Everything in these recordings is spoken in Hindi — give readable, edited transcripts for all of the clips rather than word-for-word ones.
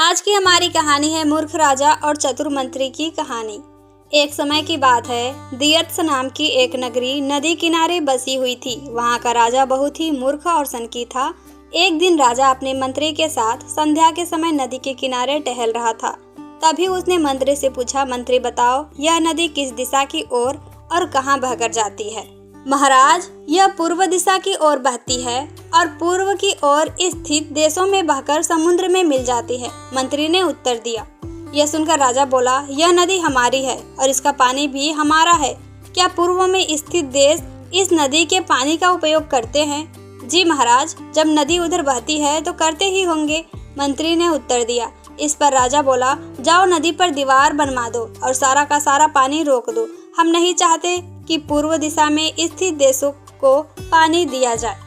आज की हमारी कहानी है मूर्ख राजा और चतुर मंत्री की कहानी। एक समय की बात है, दियत्स नाम की एक नगरी नदी किनारे बसी हुई थी। वहाँ का राजा बहुत ही मूर्ख और सनकी था। एक दिन राजा अपने मंत्री के साथ संध्या के समय नदी के किनारे टहल रहा था। तभी उसने मंत्री से पूछा, मंत्री बताओ, यह नदी किस दिशा की ओर और कहाँ बहकर जाती है? महाराज, यह पूर्व दिशा की ओर बहती है और पूर्व की ओर स्थित देशों में बहकर समुद्र में मिल जाती है, मंत्री ने उत्तर दिया। यह सुनकर राजा बोला, यह नदी हमारी है और इसका पानी भी हमारा है। क्या पूर्व में स्थित देश इस नदी के पानी का उपयोग करते हैं? जी महाराज, जब नदी उधर बहती है तो करते ही होंगे, मंत्री ने उत्तर दिया। इस पर राजा बोला, जाओ नदी पर दीवार बनवा दो और सारा का सारा पानी रोक दो। हम नहीं चाहते कि पूर्व दिशा में स्थित देशों को पानी दिया जाए।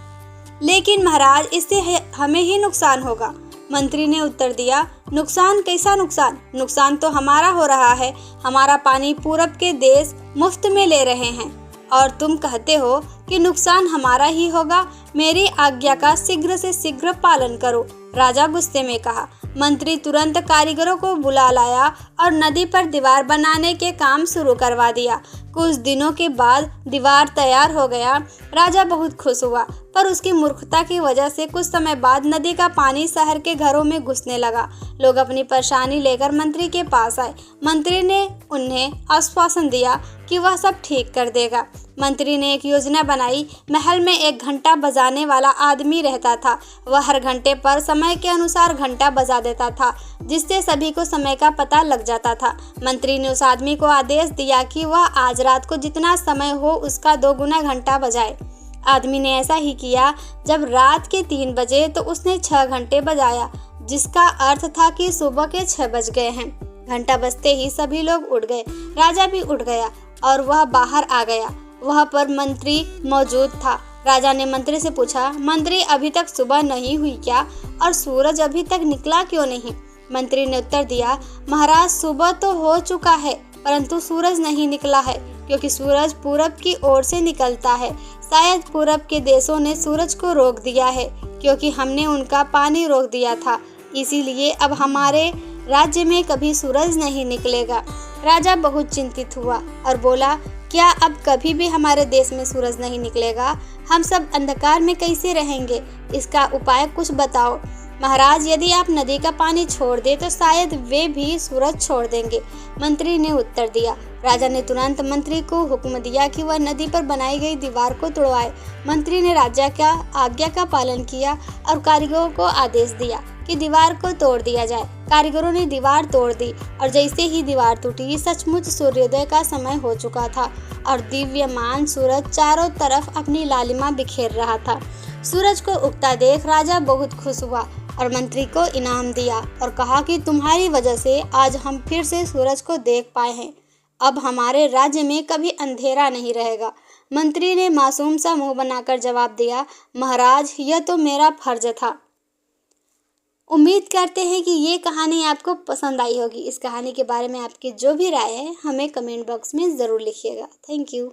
लेकिन महाराज, इससे हमें ही नुकसान होगा, मंत्री ने उत्तर दिया। नुकसान? कैसा नुकसान? नुकसान तो हमारा हो रहा है। हमारा पानी पूरब के देश मुफ्त में ले रहे हैं और तुम कहते हो कि नुकसान हमारा ही होगा। मेरी आज्ञा का शीघ्र से शीघ्र पालन करो, राजा गुस्से में कहा। मंत्री तुरंत कारीगरों को बुला लाया और नदी पर दीवार बनाने के काम शुरू करवा दिया। कुछ दिनों के बाद दीवार तैयार हो गया। राजा बहुत खुश हुआ, पर उसकी मूर्खता की वजह से कुछ समय बाद नदी का पानी शहर के घरों में घुसने लगा। लोग अपनी परेशानी लेकर मंत्री के पास आए। मंत्री ने उन्हें आश्वासन दिया कि वह सब ठीक कर देगा। मंत्री ने एक योजना बनाई। महल में एक घंटा बजाने वाला आदमी रहता था। वह हर घंटे पर समय के अनुसार घंटा बजा देता था, जिससे सभी को समय का पता लग जाता था। मंत्री ने उस आदमी को आदेश दिया कि वह आज रात को जितना समय हो उसका 2 गुना घंटा बजाए। आदमी ने ऐसा ही किया। जब रात के 3 बजे तो उसने 6 घंटे बजाया, जिसका अर्थ था कि सुबह के 6 बज गए हैं। घंटा बजते ही सभी लोग उठ गए। राजा भी उठ गया और वह बाहर आ गया। वह पर मंत्री मौजूद था। राजा ने मंत्री से पूछा, मंत्री, अभी तक सुबह नहीं हुई क्या और सूरज अभी तक निकला क्यों नहीं? मंत्री ने उत्तर दिया, महाराज, सुबह तो हो चुका है परंतु सूरज नहीं निकला है, क्योंकि सूरज पूरब की ओर से निकलता है। शायद पूरब के देशों ने सूरज को रोक दिया है, क्योंकि हमने उनका पानी रोक दिया था। इसीलिए अब हमारे राज्य में कभी सूरज नहीं निकलेगा। राजा बहुत चिंतित हुआ और बोला, क्या अब कभी भी हमारे देश में सूरज नहीं निकलेगा? हम सब अंधकार में कैसे रहेंगे? इसका उपाय कुछ बताओ। महाराज, यदि आप नदी का पानी छोड़ दे तो शायद वे भी सूरज छोड़ देंगे, मंत्री ने उत्तर दिया। राजा ने तुरंत मंत्री को हुक्म दिया कि वह नदी पर बनाई गई दीवार को तोड़वाए। मंत्री ने राजा का आज्ञा का पालन किया और कारीगरों को आदेश दिया कि दीवार को तोड़ दिया जाए। कारीगरों ने दीवार तोड़ दी और जैसे ही दीवार टूटी, सचमुच सूर्योदय का समय हो चुका था और दिव्यमान सूरज चारों तरफ अपनी लालिमा बिखेर रहा था। सूरज को उगता देख राजा बहुत खुश हुआ और मंत्री को इनाम दिया और कहा कि तुम्हारी वजह से आज हम फिर से सूरज को देख पाए हैं। अब हमारे राज्य में कभी अंधेरा नहीं रहेगा। मंत्री ने मासूम सा मुंह बनाकर जवाब दिया, महाराज, यह तो मेरा फर्ज था। उम्मीद करते हैं कि ये कहानी आपको पसंद आई होगी। इस कहानी के बारे में आपकी जो भी राय है हमें कमेंट बॉक्स में ज़रूर लिखिएगा। Thank you.